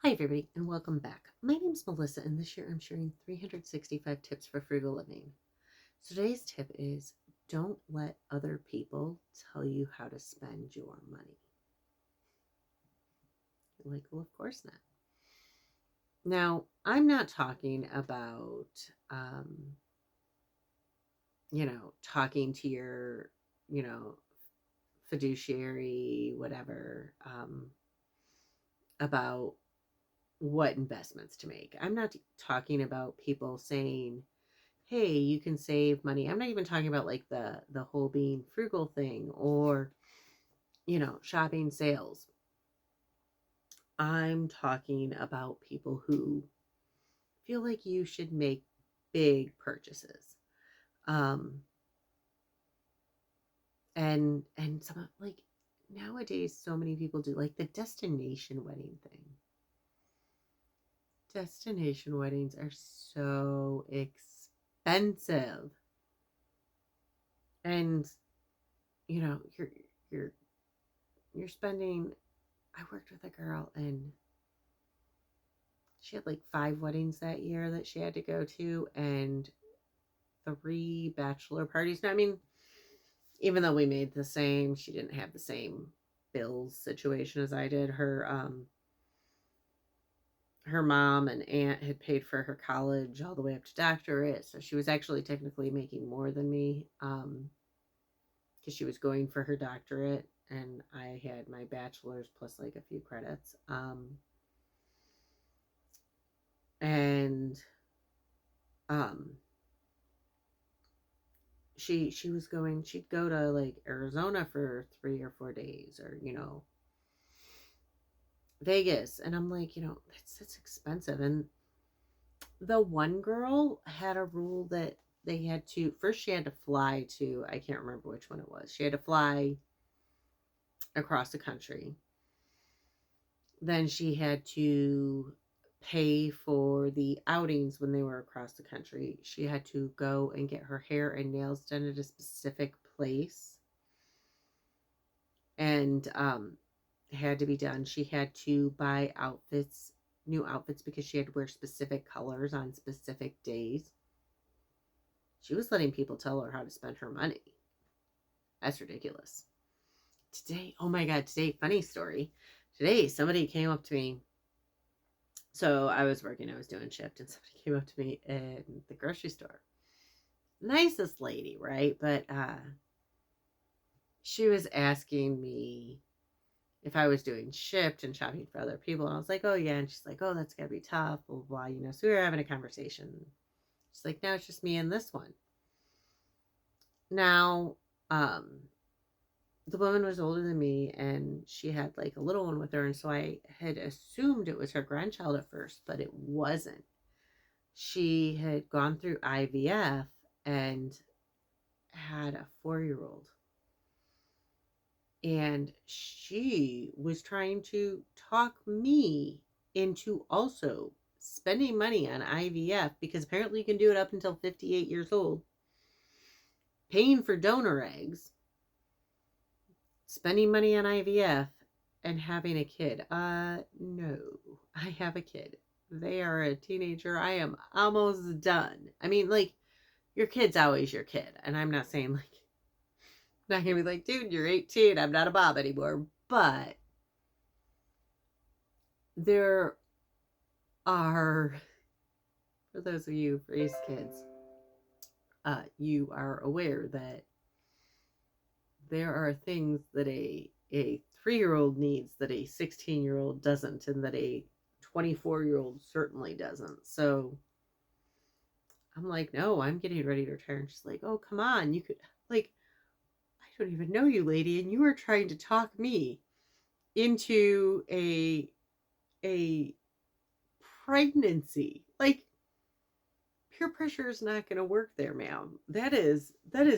Hi, everybody, and welcome back. My name is Melissa, and this year I'm sharing 365 tips for frugal living. So today's tip is don't let other people tell you how to spend your money. You're like, well, of course not. Now, I'm not talking about, um, talking to your, you know, fiduciary, whatever, about what investments to make. I'm not talking about people saying, hey, you can save money. I'm not even talking about like the whole being frugal thing or, shopping sales. I'm talking about people who feel like you should make big purchases. Um and some like nowadays so many people do like the destination wedding thing. Destination weddings are so expensive. And you know, you're you're spending. I worked with a girl and she had like 5 weddings that year that she had to go to and 3 bachelor parties. Now, I mean, even though we made the same, she didn't have the same bills situation as I did. Her mom and aunt had paid for her college all the way up to doctorate, so she was actually technically making more than me because she was going for her doctorate and I had my bachelor's plus like a few credits. And um she was going, she'd go to like Arizona for 3 or 4 days, or Vegas, and I'm like, that's expensive. And the one girl had a rule that they had to first, she had to fly to, I can't remember which one it was, she had to fly across the country, then she had to pay for the outings when they were across the country, she had to go and get her hair and nails done at a specific place, and had to be done. She had to buy outfits, new outfits, because she had to wear specific colors on specific days. She was letting people tell her how to spend her money. That's ridiculous. Today, oh my God, today, funny story. Today, somebody came up to me. So I was working, I was doing shift, and somebody came up to me in the grocery store. Nicest lady, right? But she was asking me if I was doing shift and shopping for other people. And I was like, oh, yeah. And she's like, oh, that's got to be tough, blah, blah, blah. So we were having a conversation. She's like, no, it's just me and this one. Now, the woman was older than me and she had like a little one with her. And so I had assumed it was her grandchild at first, but it wasn't. She had gone through IVF and had a 4-year old. And she was trying to talk me into also spending money on IVF because apparently you can do it up until 58 years old, paying for donor eggs, spending money on IVF, and having a kid. No, I have a kid. They are a teenager. I am almost done. I mean, like, your kid's always your kid. And I'm not saying, like, not gonna be like, dude, you're 18. I'm not a Bob anymore. But there are, for those of you raised kids, you are aware that there are things that a 3-year-old needs that a 16-year-old doesn't, and that a 24-year-old certainly doesn't. So I'm like, no, I'm getting ready to retire. And she's like, oh, come on, you could, like, I don't even know you, lady, and you are trying to talk me into a pregnancy. Like, peer pressure is not going to work there, ma'am. That is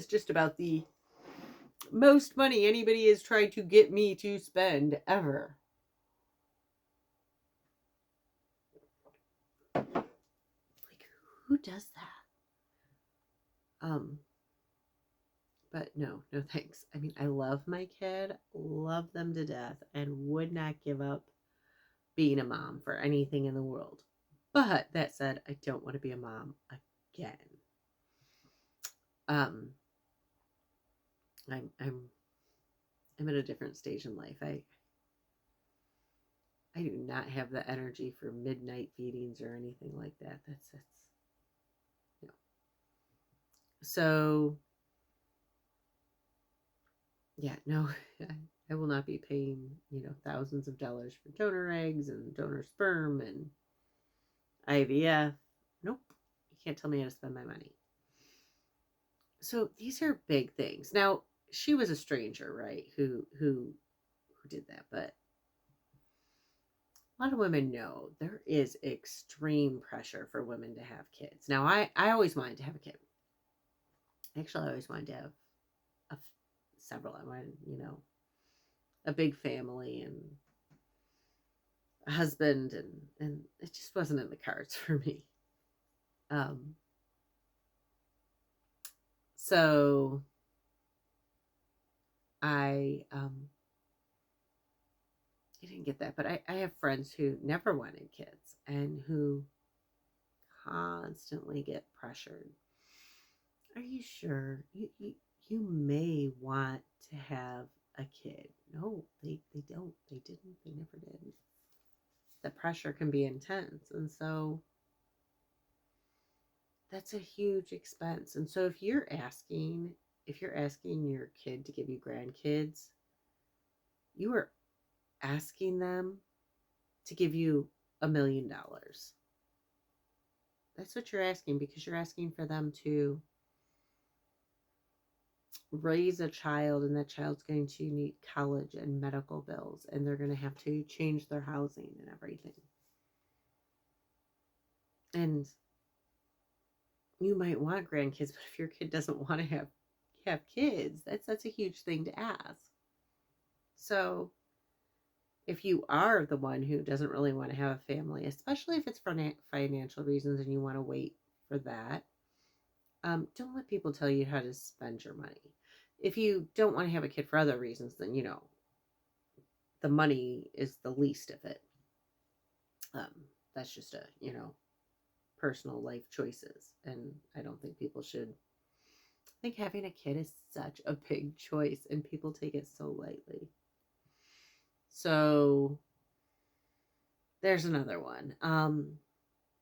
just about the most money anybody has tried to get me to spend ever. Like, who does that? But no, no thanks. I mean, I love my kid, love them to death, and would not give up being a mom for anything in the world. But that said, I don't want to be a mom again. Um, I'm I'm at a different stage in life. I do not have the energy for midnight feedings or anything like that. That's no. So yeah, no, I will not be paying, thousands of dollars for donor eggs and donor sperm and IVF. Nope. You can't tell me how to spend my money. So these are big things. Now, she was a stranger, right? Who did that, but a lot of women know there is extreme pressure for women to have kids. Now, I always wanted to have a kid. Actually, I always wanted to have a, several. I wanted, a big family and a husband, and it just wasn't in the cards for me. Um, so I didn't get that, but I have friends who never wanted kids and who constantly get pressured. Are you sure you may want to have a kid? No, they don't. They didn't. They never did. The pressure can be intense. And so that's a huge expense. And so if you're asking your kid to give you grandkids, you are asking them to give you $1 million. That's what you're asking, because you're asking for them to raise a child, and that child's going to need college and medical bills, and they're going to have to change their housing and everything. And you might want grandkids, but if your kid doesn't want to have kids, that's a huge thing to ask. So if you are the one who doesn't really want to have a family, especially if it's for financial reasons and you want to wait for that, don't let people tell you how to spend your money. If you don't want to have a kid for other reasons, then the money is the least of it. Um, that's just personal life choices, and I don't think people should. I think having a kid is such a big choice, and people take it so lightly. So there's another one.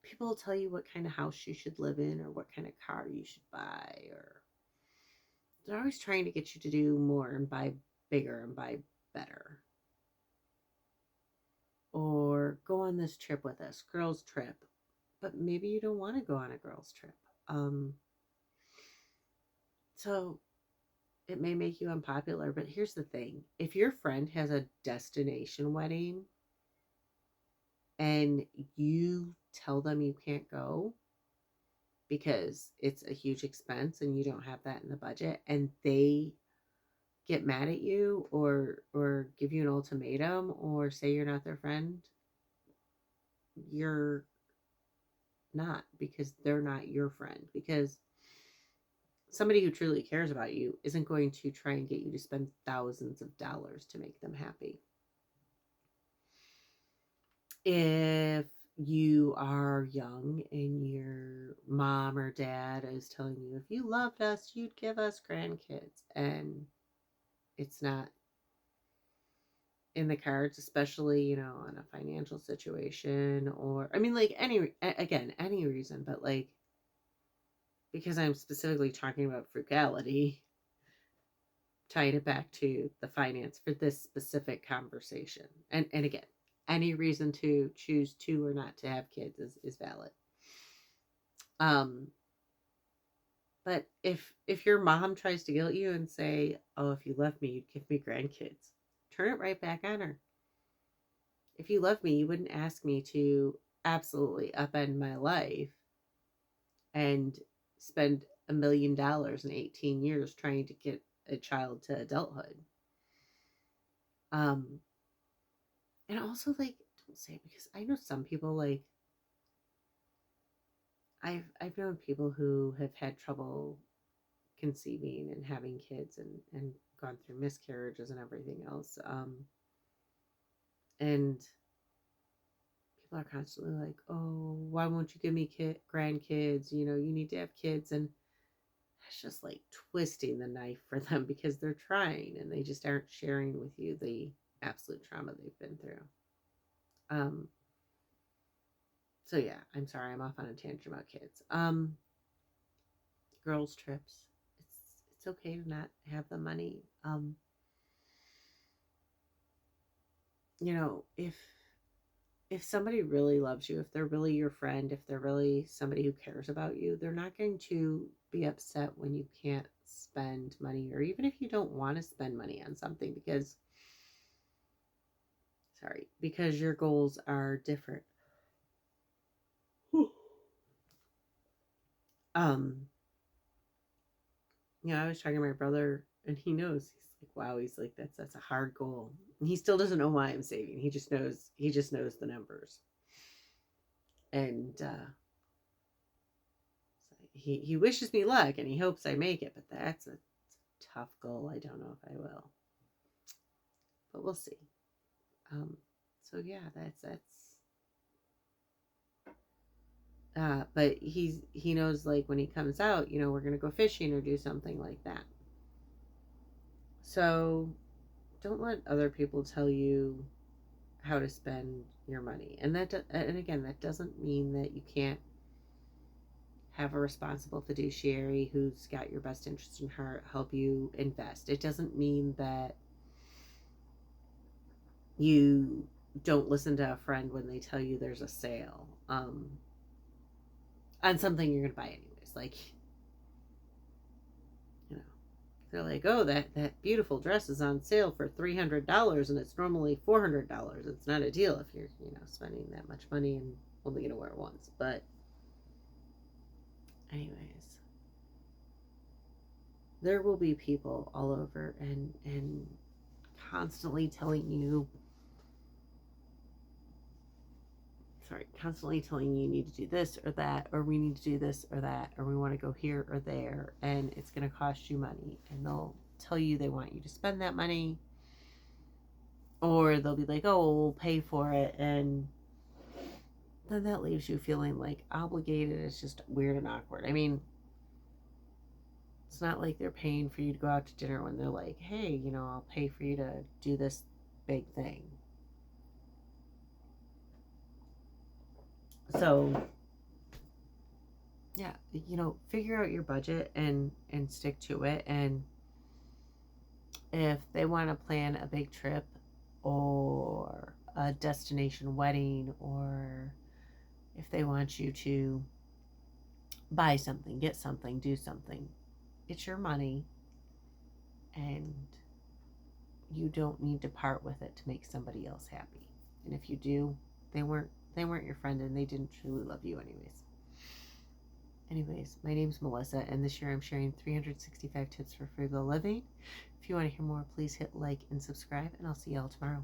People will tell you what kind of house you should live in, or what kind of car you should buy, or they're always trying to get you to do more and buy bigger and buy better. Or go on this trip with us, girls' trip. But maybe you don't want to go on a girls' trip. So it may make you unpopular, but here's the thing. If your friend has a destination wedding and you tell them you can't go because it's a huge expense and you don't have that in the budget, and they get mad at you or give you an ultimatum or say you're not their friend, you're not, because they're not your friend. Because somebody who truly cares about you isn't going to try and get you to spend thousands of dollars to make them happy. If you are young and your mom or dad is telling you, if you loved us, you'd give us grandkids, and it's not in the cards, especially, on a financial situation, or, I mean, like, any reason, but like, because I'm specifically talking about frugality, tying it back to the finance for this specific conversation. And again, any reason to choose to or not to have kids is valid. Um, but if your mom tries to guilt you and say, "Oh, if you love me, you'd give me grandkids," turn it right back on her. If you love me, you wouldn't ask me to absolutely upend my life and spend $1 million in 18 years trying to get a child to adulthood. Um, and also, like, don't say it, because I know some people, like, I've known people who have had trouble conceiving and having kids, and gone through miscarriages and everything else. And people are constantly like, oh, why won't you give me grandkids? You need to have kids. And that's just like twisting the knife for them because they're trying and they just aren't sharing with you the absolute trauma they've been through. Um, so yeah, I'm sorry, I'm off on a tangent about kids. Girls trips. It's okay to not have the money. If somebody really loves you, if they're really your friend, if they're really somebody who cares about you, they're not going to be upset when you can't spend money, or even if you don't want to spend money on something because your goals are different. um I was talking to my brother and he knows. He's like, wow, he's like, that's a hard goal. And he still doesn't know why I'm saving. He just knows the numbers. And he wishes me luck and he hopes I make it, but that's a tough goal. I don't know if I will, but we'll see. So yeah, that's. But he knows, like, when he comes out, we're gonna go fishing or do something like that. So don't let other people tell you how to spend your money, and again, that doesn't mean that you can't have a responsible fiduciary who's got your best interest in heart help you invest. It doesn't mean that you don't listen to a friend when they tell you there's a sale on something you're going to buy anyways. Like, you know, they're like, oh, that beautiful dress is on sale for $300 and it's normally $400. It's not a deal if you're, spending that much money and only going to wear it once. But anyways, there will be people all over and constantly telling you you need to do this or that, or we need to do this or that, or we want to go here or there, and it's going to cost you money. And they'll tell you they want you to spend that money, or they'll be like, oh, we'll pay for it. And then that leaves you feeling like obligated. It's just weird and awkward. I mean, it's not like they're paying for you to go out to dinner when they're like, hey, I'll pay for you to do this big thing. So yeah, figure out your budget and stick to it. And if they want to plan a big trip or a destination wedding, or if they want you to buy something, get something, do something, it's your money and you don't need to part with it to make somebody else happy. And if you do, they weren't your friend and they didn't truly love you anyways. My name's Melissa, and this year I'm sharing 365 tips for frugal living. If you want to hear more, please hit like and subscribe, and I'll see y'all tomorrow.